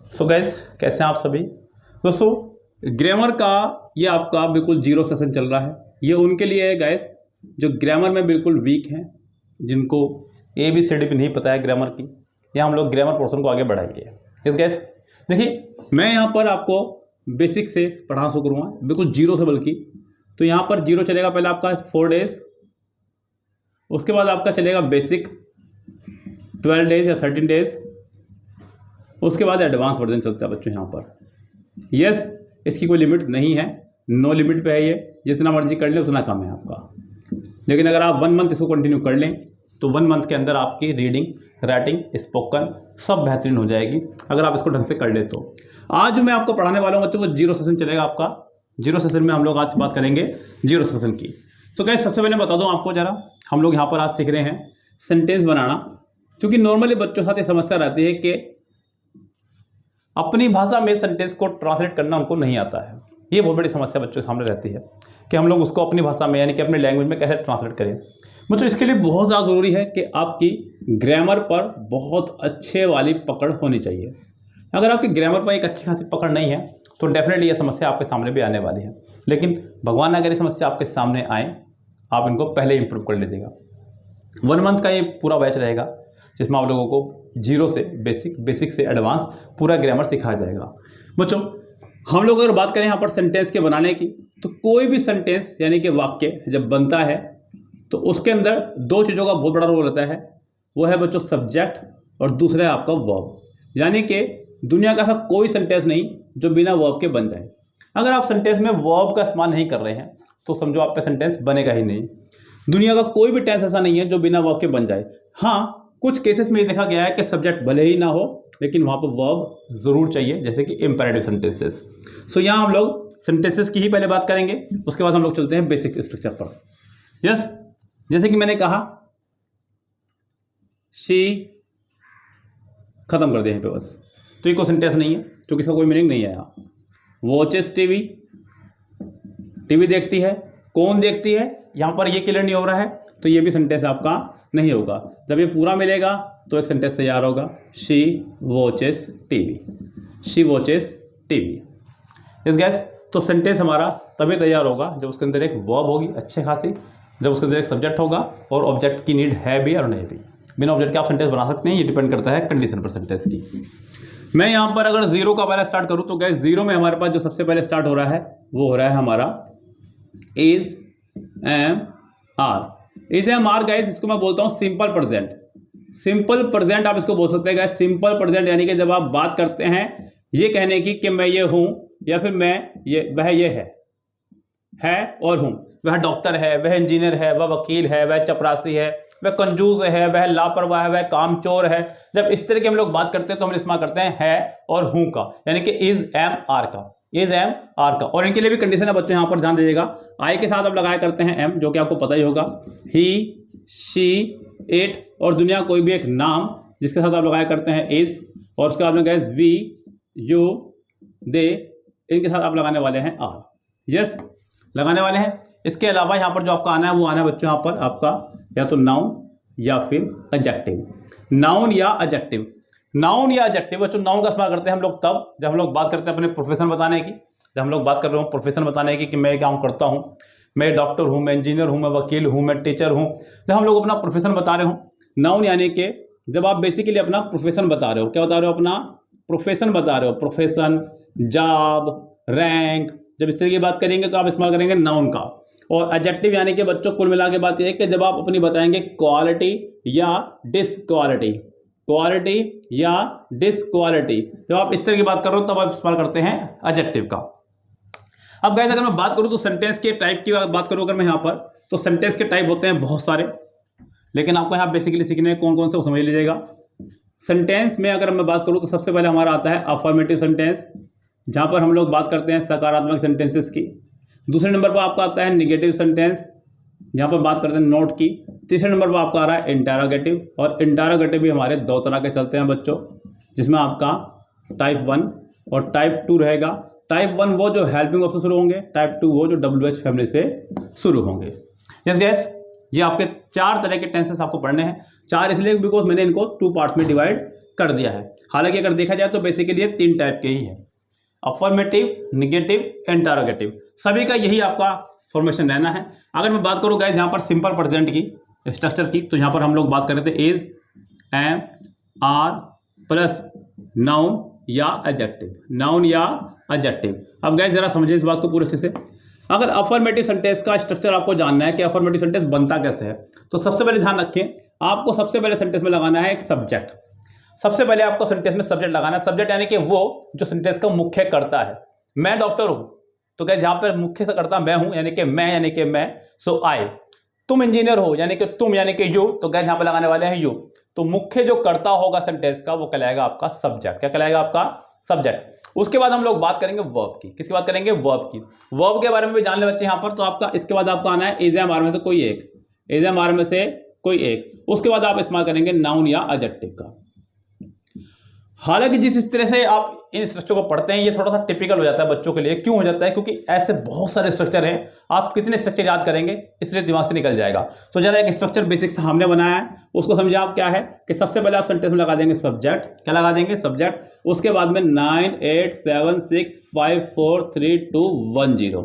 So guys, कैसे हैं आप सभी दोस्तों। ग्रामर का ये आपका बिल्कुल जीरो सेशन चल रहा है। ये उनके लिए है गाइस जो ग्रामर में बिल्कुल वीक हैं, जिनको ABCD भी नहीं पता है ग्रामर की। या हम लोग ग्रामर पोर्शन को आगे बढ़ाएंगे। यस गाइस, देखिए मैं यहाँ पर आपको बेसिक से पढ़ाना शुरू करूँगा, बिल्कुल जीरो से। बल्कि तो यहाँ पर जीरो चलेगा पहले आपका 4 डेज, उसके बाद आपका चलेगा बेसिक 12 डेज या 13 डेज, उसके बाद एडवांस वर्जन चलता है बच्चों यहाँ पर। यस, इसकी कोई लिमिट नहीं है, नो लिमिट पे है ये, जितना मर्जी कर लें उतना कम है आपका। लेकिन अगर आप 1 मंथ इसको कंटिन्यू कर लें तो 1 मंथ के अंदर आपकी रीडिंग, राइटिंग, स्पोकन सब बेहतरीन हो जाएगी अगर आप इसको ढंग से कर ले तो। आज जो मैं आपको पढ़ाने वाला हूँ बच्चों वो जीरो सेशन चलेगा आपका। जीरो सेशन में हम लोग आज बात करेंगे जीरो सेशन की। तो क्या सबसे पहले बता दूँ आपको जरा, हम लोग यहाँ पर आज सीख रहे हैं सेंटेंस बनाना। क्योंकि नॉर्मली बच्चों के साथ ये समस्या रहती है कि अपनी भाषा में सेंटेंस को ट्रांसलेट करना उनको नहीं आता है। ये बहुत बड़ी समस्या बच्चों के सामने रहती है कि हम लोग उसको अपनी भाषा में यानी कि अपने लैंग्वेज में कैसे ट्रांसलेट करें। बच्चों इसके लिए बहुत ज़्यादा ज़रूरी है कि आपकी ग्रामर पर बहुत अच्छे वाली पकड़ होनी चाहिए। अगर आपकी ग्रामर पर एक अच्छी खासी पकड़ नहीं है तो डेफिनेटली ये समस्या आपके सामने भी आने वाली है। लेकिन भगवान अगर ये समस्या आपके सामने आए, आप इनको पहले इंप्रूव कर लीजिएगा। 1 मंथ का ये पूरा बैच रहेगा जिसमें आप लोगों को जीरो से बेसिक, बेसिक से एडवांस पूरा ग्रामर सिखाया जाएगा। बच्चों हम लोग अगर बात करें यहाँ पर सेंटेंस के बनाने की, तो कोई भी सेंटेंस यानी कि वाक्य जब बनता है तो उसके अंदर 2 चीज़ों का बहुत बड़ा रोल होता है। वो है बच्चों सब्जेक्ट और दूसरा है आपका वर्ब। यानी कि दुनिया का ऐसा कोई सेंटेंस नहीं जो बिना वर्ब के बन जाए। अगर आप सेंटेंस में वर्ब का इस्तेमाल नहीं कर रहे हैं तो समझो आपका सेंटेंस बनेगा ही नहीं। दुनिया का कोई भी टेंस ऐसा नहीं है जो बिना वर्ब के बन जाए। हाँ, कुछ केसेस में ये देखा गया है कि सब्जेक्ट भले ही ना हो लेकिन वहाँ पर वर्ब ज़रूर चाहिए, जैसे कि इंपेरेटिव सेंटेंसेस। सो यहाँ हम लोग सेंटेंसेस की ही पहले बात करेंगे, उसके बाद हम लोग चलते हैं बेसिक स्ट्रक्चर पर। यस, जैसे कि मैंने कहा शी, खत्म कर दिया यहीं पे बस। तो ये कोई सेंटेंस नहीं है क्योंकि इसका कोई मीनिंग नहीं है। यहाँ वॉचेस टीवी, टीवी देखती है, कौन देखती है, यहाँ पर ये क्लियर नहीं हो रहा है तो ये भी सेंटेंस आपका नहीं होगा। जब ये पूरा मिलेगा तो एक सेंटेंस तैयार होगा, she watches TV, she watches TV. इस गैस तो सेंटेंस हमारा तभी तैयार होगा जब उसके अंदर एक वर्ब होगी अच्छे खासी, जब उसके अंदर एक सब्जेक्ट होगा और ऑब्जेक्ट की नीड है भी और नहीं भी। बिना ऑब्जेक्ट के आप सेंटेंस बना सकते हैं, ये डिपेंड करता है कंडीशन पर सेंटेंस की। मैं यहाँ पर अगर जीरो का पहले स्टार्ट करूँ तो गैस जीरो में हमारे पास जो सबसे पहले स्टार्ट हो रहा है वो हो रहा है हमारा is, am, are. Is, am, are guys इसको मैं बोलता हूँ सिंपल प्रेजेंट। सिंपल प्रेजेंट आप इसको बोल सकते हैं गाइस। सिंपल प्रेजेंट यानी कि जब आप बात करते हैं ये कहने की कि मैं ये हूँ या फिर मैं ये, वह ये है और हूँ। वह डॉक्टर है, वह इंजीनियर है, वह वकील है, वह चपरासी है, वह कंजूस है, वह लापरवाह है, वह कामचोर है। जब इस तरह की हम लोग बात करते हैं तो हम इस्तेमाल करते हैं है और हूँ का, यानी कि इज, एम, आर का, इज, एम, आर का। और इनके लिए भी कंडीशन है बच्चों, यहाँ पर ध्यान दीजिएगा। आई के साथ आप लगाया करते हैं एम, जो कि आपको पता ही होगा। ही, शी, इट और दुनिया कोई भी एक नाम जिसके साथ आप लगाया करते हैं इज, और उसके बाद में गैस वी, यू, दे, इनके साथ आप लगाने वाले हैं आर। यस, लगाने वाले हैं। इसके अलावा यहाँ पर जो आपका आना है वो आना है बच्चों यहाँ पर आपका या तो नाउन या फिर एडजेक्टिव। नाउन या एडजेक्टिव, नाउन या एडजेक्टिव। बच्चों नाउन का इस्तेमाल करते हैं हम लोग तब जब हम लोग बात करते हैं अपने प्रोफेशन बताने की। जब हम लोग बात कर रहे हो प्रोफेशन बताने की कि मैं काम करता हूँ, मैं डॉक्टर हूँ, मैं इंजीनियर हूँ, मैं वकील हूँ, मैं टीचर हूँ, जब हम लोग अपना प्रोफेशन बता रहे हो। नाउन यानी कि जब आप बेसिकली अपना प्रोफेशन बता रहे हो, क्या बता रहे हो, अपना प्रोफेशन बता रहे हो, प्रोफेशन, जॉब, रैंक, जब इस तरह की बात करेंगे तो आप इस्तेमाल करेंगे नाउन का। और एडजेक्टिव यानी कि बच्चों कुल मिला के बात यह है कि जब आप अपनी बताएंगे क्वालिटी या डिसक्वालिटी, क्वालिटी या डिसक्वालिटी, जब आप इस तरह की बात करो तब आप इस्तेमाल करते हैं एडजेक्टिव का। अब गाइस अगर मैं बात करूं तो सेंटेंस के टाइप की बात करूं अगर मैं यहाँ पर, तो सेंटेंस के टाइप होते हैं बहुत सारे, लेकिन आपको यहाँ बेसिकली सीखने हैं कौन कौन से वो समझ लीजिएगा। सेंटेंस में अगर मैं बात करूं तो सबसे पहले हमारा आता है अफर्मेटिव सेंटेंस, जहां पर हम लोग बात करते हैं सकारात्मक सेंटेंसेस की। दूसरे नंबर पर आपका आता है निगेटिव सेंटेंस, जहां पर बात करते हैं नोट की। तीसरे नंबर पर आपका आ रहा है इंटरोगेटिव, और इंटरोगेटिव भी हमारे 2 तरह के चलते हैं बच्चों, जिसमें आपका टाइप 1 और टाइप 2 रहेगा। टाइप 1 वो जो हेल्पिंग वर्ब से शुरू होंगे, टाइप 2 वो जो WH फैमिली से शुरू होंगे। यस गैस, ये आपके 4 तरह के टेंसेस आपको पढ़ने हैं। 4 इसलिए बिकॉज मैंने इनको 2 पार्ट्स में डिवाइड कर दिया है। हालांकि अगर देखा जाए तो बेसिकली ये 3 टाइप के ही है, अफर्मेटिव, निगेटिव, इंटरोगेटिव, सभी का यही आपका फॉर्मेशन रहना है। अगर मैं बात करूँ गाइस यहाँ पर सिंपल प्रेजेंट की स्ट्रक्चर की, तो यहाँ पर हम लोग बात कर रहे थे is, am, are plus noun या एडजेक्टिव, नाउन या एडजेक्टिव। अब गाइस जरा समझिए इस बात को पूरे अच्छे से। अगर अफर्मेटिव सेंटेंस का स्ट्रक्चर आपको जानना है कि अफर्मेटिव सेंटेंस बनता कैसे है, तो सबसे पहले ध्यान रखें, आपको सबसे पहले सेंटेंस में लगाना है एक सब्जेक्ट। सबसे पहले आपको सेंटेंस में सब्जेक्ट लगाना है। सब्जेक्ट यानी कि वो जो सेंटेंस का मुख्य करता है। मैं डॉक्टर हूं, तो गाइस यहाँ पर मुख्य से करता मैं हूं, यानी कि मैं, सो आई। तुम इंजीनियर हो, यानी कि तुम, यानी कि यू, तो गाइस यहाँ पर लगाने वाले हैं यू। तो मुख्य जो करता होगा सेंटेंस का वो कहलाएगा आपका सब्जेक्ट। क्या कहलाएगा आपका सब्जेक्ट। उसके बाद हम लोग बात करेंगे वर्ब की। किसकी बात करेंगे, वर्ब की। वर्ब के बारे में भी जान ले बच्चे यहाँ पर। तो आपका इसके बाद आपको आना है इज, एम, आर में से कोई एक, इज, एम, आर में से कोई एक। उसके बाद आप इस्तेमाल करेंगे नाउन या एडजेक्टिव का। हालांकि जिस तरह से आप इन स्ट्रक्चर को पढ़ते हैं ये थोड़ा सा टिपिकल हो जाता है बच्चों के लिए। क्यों हो जाता है, क्योंकि ऐसे बहुत सारे स्ट्रक्चर हैं, आप कितने स्ट्रक्चर याद करेंगे, इसलिए दिमाग से निकल जाएगा। तो जरा एक स्ट्रक्चर बेसिक से हमने बनाया है, उसको समझे आप। क्या है कि सबसे पहले आप सेंटेंस में लगा देंगे सब्जेक्ट। क्या लगा देंगे, सब्जेक्ट। उसके बाद में 9 8 7 6 5 4 3 2 1 0,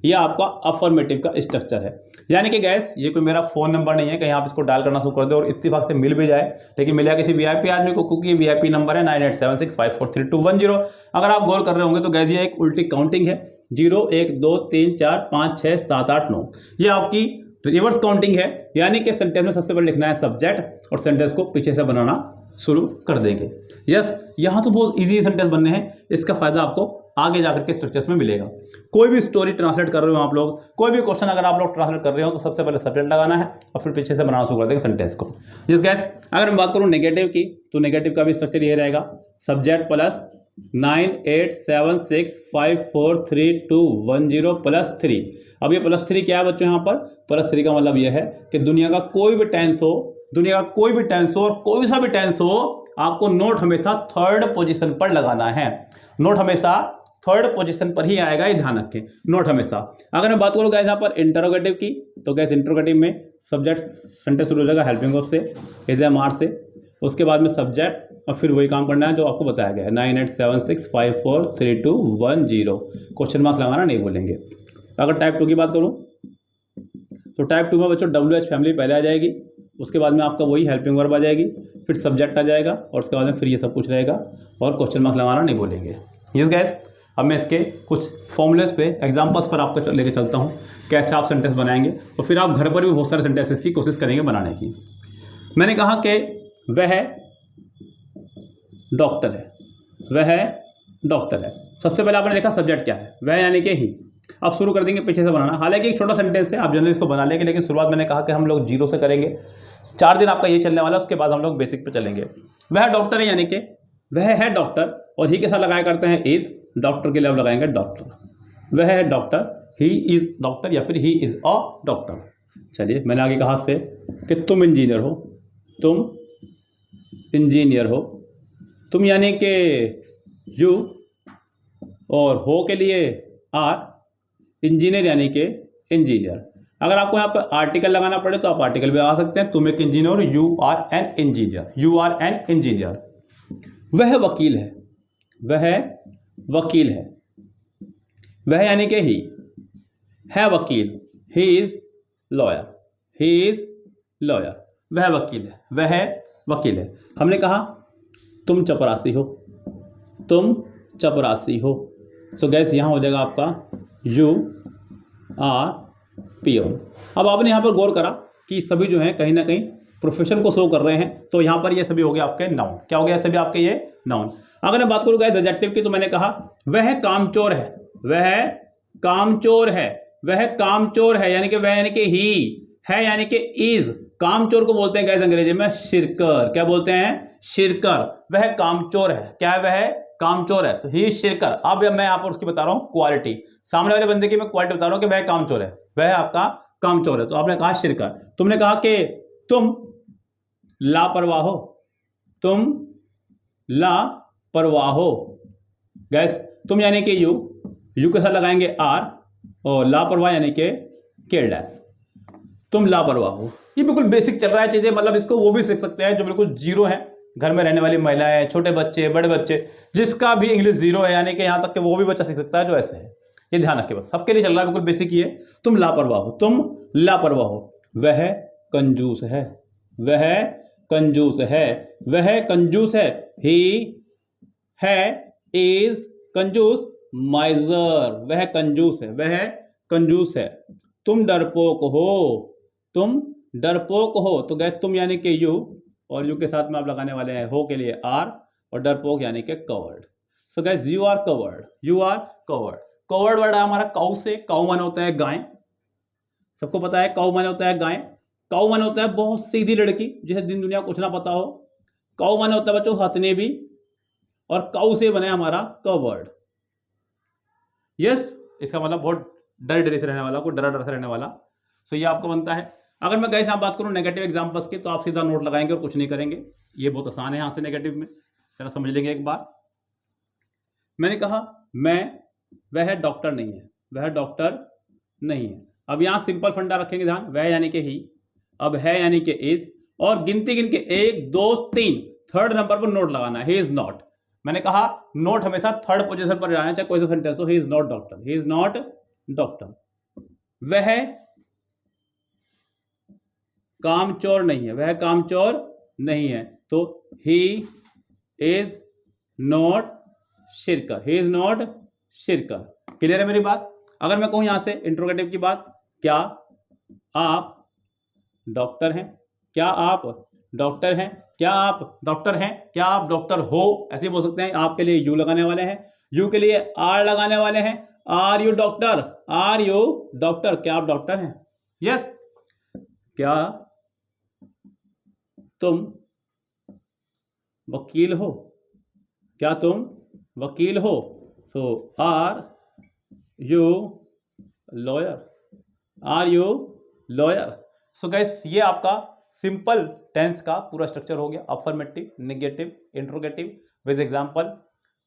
ये आपका अफर्मेटिव का स्ट्रक्चर है। यानी कि गैस ये कोई मेरा फोन नंबर नहीं है, कहीं आप इसको डायल करना शुरू कर दो और इत्तेफाक से मिल भी जाए, लेकिन मिला किसी वीआईपी आदमी को, क्योंकि वीआईपी नंबर है 9876543210। अगर आप गौर कर रहे होंगे तो गैस ये एक उल्टी काउंटिंग है, 0 1 2 3 4 5 6 7 8 9, ये आपकी रिवर्स काउंटिंग है। यानी कि सेंटेंस में सबसे पहले लिखना है सब्जेक्ट और सेंटेंस को पीछे से बनाना शुरू कर देंगे। यस, यहाँ तो बहुत इजी सेंटेंस बनने हैं, इसका फायदा आपको आगे जाकर के स्ट्रक्चर्स में मिलेगा। कोई भी स्टोरी ट्रांसलेट कर रहे हो आप लोग, कोई भी क्वेश्चन अगर आप लोग ट्रांसलेट कर रहे हो, तो सबसे पहले सब्जेक्ट लगाना है और फिर पीछे से बनाना शुरू कर देंगे सेंटेंस को। जिस गैस अगर मैं बात करूँ नेगेटिव की, तो नेगेटिव का भी स्ट्रक्चर ये रहेगा, सब्जेक्ट प्लस 9 8 7 6 5 4 3 2 1 0 प्लस 3। अब ये प्लस 3 क्या है बच्चों, यहाँ पर प्लस 3 का मतलब यह है कि दुनिया का कोई भी टेंस हो, दुनिया का कोई भी टेंस हो और कोई सा भी टेंस हो, आपको नोट हमेशा थर्ड पोजीशन पर लगाना है। नोट हमेशा थर्ड पोजीशन पर ही आएगा, ये ध्यान रखें, नोट हमेशा। अगर मैं बात करूँ गाइस यहाँ पर इंटरोगेटिव की, तो गैस इंटरोगेटिव में सब्जेक्ट सेंटेंस शुरू हो जाएगा हेल्पिंग वर्ब से, इज, एम, आर से। उसके बाद में सब्जेक्ट और फिर वही काम करना है जो आपको बताया गया है, 9 8 7 6 5 4 3 2 1 0। क्वेश्चन मार्क्स लगाना नहीं बोलेंगे। अगर टाइप 2 की बात करूँ, तो टाइप 2 में बच्चों WH फैमिली पहले आ जाएगी, उसके बाद में आपका वही हेल्पिंग वर्ब आ जाएगी, फिर सब्जेक्ट आ जाएगा और उसके बाद में फिर ये सब कुछ रहेगा और क्वेश्चन मार्क्स लगाना नहीं बोलेंगे। यस गैस, अब मैं इसके कुछ फॉर्मूलेस पे, एग्जांपल्स पर आपको लेके चलता हूँ, कैसे आप सेंटेंस बनाएंगे और फिर आप घर पर भी बहुत सारे सेंटेंसेस की कोशिश करेंगे बनाने की। मैंने कहा कि वह डॉक्टर है, वह डॉक्टर है। सबसे पहले आपने देखा सब्जेक्ट क्या है, वह यानी कि ही। अब शुरू कर देंगे पीछे से बनाना। हालांकि एक छोटा सेंटेंस है, आप जनरली इसको बना लेंगे, लेकिन शुरुआत मैंने कहा कि हम लोग 0 से करेंगे। 4 दिन आपका ये चलने वाला है, उसके बाद हम लोग बेसिक पे चलेंगे। वह डॉक्टर है, यानी कि वह है डॉक्टर, और ही के साथ लगाया करते हैं इज, डॉक्टर के लिए आप लगाएंगे डॉक्टर। वह है डॉक्टर, ही इज डॉक्टर या फिर ही इज अ डॉक्टर। चलिए मैंने आगे कहा आपसे कि तुम इंजीनियर हो, तुम इंजीनियर हो, तुम यानी कि यू, और हो के लिए आर, इंजीनियर यानी कि इंजीनियर। अगर आपको यहाँ पर आर्टिकल लगाना पड़े तो आप आर्टिकल भी लगा सकते हैं, तुम एक engineer, you are an engineer, you are an engineer. वह वकील है, वह वकील है, वह यानी कि ही है वकील, he is lawyer, he is lawyer. वह वकील है, वह वकील है। हमने कहा तुम चपरासी हो, तुम चपरासी हो, तो गैस यहाँ हो जाएगा आपका यू आर पियोन। अब आपने यहाँ पर गौर करा कि सभी जो है कहीं ना कहीं प्रोफेशन को शो कर रहे हैं, तो यहाँ पर ये सभी हो गए आपके नाउन। क्या हो गया, सभी आपके ये नाउन। अगर मैं बात करूँ गैस एडजेक्टिव की, तो मैंने कहा वह कामचोर है, वह कामचोर है, वह कामचोर है, यानी कि वह यानी कि ही है, यानी कि इज। कामचोर को बोलते हैं गैस अंग्रेजी में शिरकर। क्या बोलते हैं, शिरकर। वह कामचोर है, क्या है, वह कामचोर है, तो ही शिरकर। अब मैं यहाँ पर उसकी बता रहा हूँ क्वालिटी, सामने वाले बंदे की मैं क्वालिटी बता रहा हूँ कि वह कामचोर है, वह आपका कामचोर है। तो आपने कहा शिरकर। तुमने कहा कि तुम लापरवाह हो, तुम लापरवाह हो। गैस तुम यानी कि यू, यू के साथ लगाएंगे आर, और लापरवाह यानी कि केयरलेस। तुम लापरवाह हो। ये बिल्कुल बेसिक चल रहा है चीजें, मतलब इसको वो भी सीख सकते हैं जो बिल्कुल 0 है, घर में रहने वाली महिलाएं, छोटे बच्चे, बड़े बच्चे, जिसका भी इंग्लिश जीरो है, यानी कि यहाँ तक कि वो भी बच्चा सीख सकता है जो ऐसे है। ये ध्यान रखिए, बस सबके लिए चल रहा है, बिल्कुल बेसिक ही है। तुम लापरवाह हो, तुम लापरवाह हो। वह कंजूस है, वह कंजूस है, वह कंजूस है। ही है, इज कंजूस, माइजर, वह कंजूस है, वह कंजूस है। तुम डरपोक हो, तुम डरपोक हो। तो गैस तुम यानी कि यू, और यू के साथ में आप लगाने वाले हैं हो के लिए आर, और डरपोक यानी कि coward. So guys you are coward, you are coward. Coward word है हमारा काउ से। काउ मन होता है गाय, सबको पता है काउ मन होता है गाय। काउ मन होता है बहुत सीधी लड़की जिसे दिन दुनिया कुछ ना पता हो। काउ मन होता है बच्चों हथने भी, और काउ से बने हमारा कवर्ड। यस, इसका मतलब बहुत डर डर से रहने वाला, कोई डर डर से रहने वाला। सो ये आपको बनता है। अगर मैं गैस यहाँ बात करूँ नेगेटिव एग्जाम्पल्स की, तो आप सीधा नोट लगाएंगे और कुछ नहीं करेंगे। ये बहुत आसान है यहाँ से नेगेटिव में, जरा समझ लेंगे एक बार। मैंने कहा वह डॉक्टर नहीं है, वह डॉक्टर नहीं है। अब यहाँ सिंपल फंडा रखेंगे ध्यान, वह यानी कि ही, अब है यानी कि इज, और गिनती गिन के 1 2 3, थर्ड नंबर पर नोट लगाना है, ही इज नॉट। मैंने कहा नोट हमेशा थर्ड पोजीशन पर रहना, चाहे कोई सा सेंटेंस हो। He is not doctor, he is not doctor. वह कामचोर नहीं है, वह कामचोर नहीं है। तो ही इज नॉट शिरकर, ही इज नॉट शिरकर। क्लियर है मेरी बात? अगर मैं कहूं यहां से इंट्रोगेटिव की बात, क्या आप डॉक्टर हैं? क्या आप डॉक्टर हैं? क्या आप डॉक्टर हैं? क्या आप डॉक्टर हो? ऐसे बोल सकते हैं। आपके लिए यू लगाने वाले हैं, यू के लिए आर लगाने वाले हैं। Are you doctor? Are you doctor? क्या आप डॉक्टर हैं? यस। क्या तुम वकील हो? क्या तुम वकील हो? So are you lawyer? Are you lawyer? So guys ये आपका सिंपल टेंस का पूरा स्ट्रक्चर हो गया। Affirmative, negative, interrogative with example.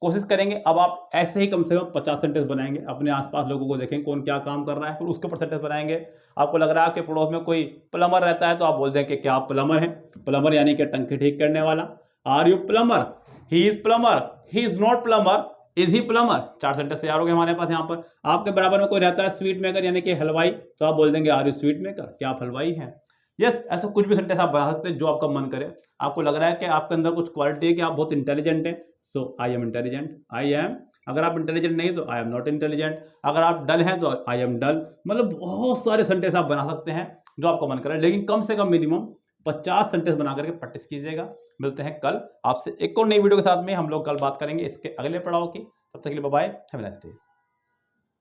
कोशिश करेंगे अब आप ऐसे ही कम से कम 50 सेंटेंस बनाएंगे। अपने आसपास लोगों को देखें कौन क्या काम कर रहा है, फिर उसके ऊपर सेंटेंस बनाएंगे। आपको लग रहा है कि पड़ोस में कोई प्लम्बर रहता है, तो आप बोल दें कि क्या आप प्लम्बर हैं? प्लम्बर यानी कि टंकी ठीक करने वाला। Are you plumber? He is plumber, he is not plumber, is he plumber. 4 sentence तैयार हो गए हमारे पास यहाँ पर। आपके बराबर में कोई रहता है स्वीट मेकर यानी कि हलवाई, तो आप बोल देंगे आर यू स्वीट मेकर? क्या आप हलवाई हैं? यस, ऐसा कुछ भी सेंटेंस आप बना सकते हैं जो आपका मन करे। आपको लग रहा है कि आपके अंदर कुछ क्वालिटी है कि आप बहुत इंटेलिजेंट हैं, so I am intelligent, I am. अगर आप इंटेलिजेंट नहीं तो आई एम नॉट इंटेलिजेंट। अगर आप डल हैं तो आई एम डल। मतलब बहुत सारे सेंटेंस आप बना सकते हैं जो आपको मन करे, लेकिन कम से कम मिनिमम 50 सेंटेंस बना करके प्रैक्टिस कीजिएगा। मिलते हैं कल आपसे एक और नई वीडियो के साथ में। हम लोग कल बात करेंगे इसके अगले पड़ाव की। तब तक के लिए bye bye, have a nice day.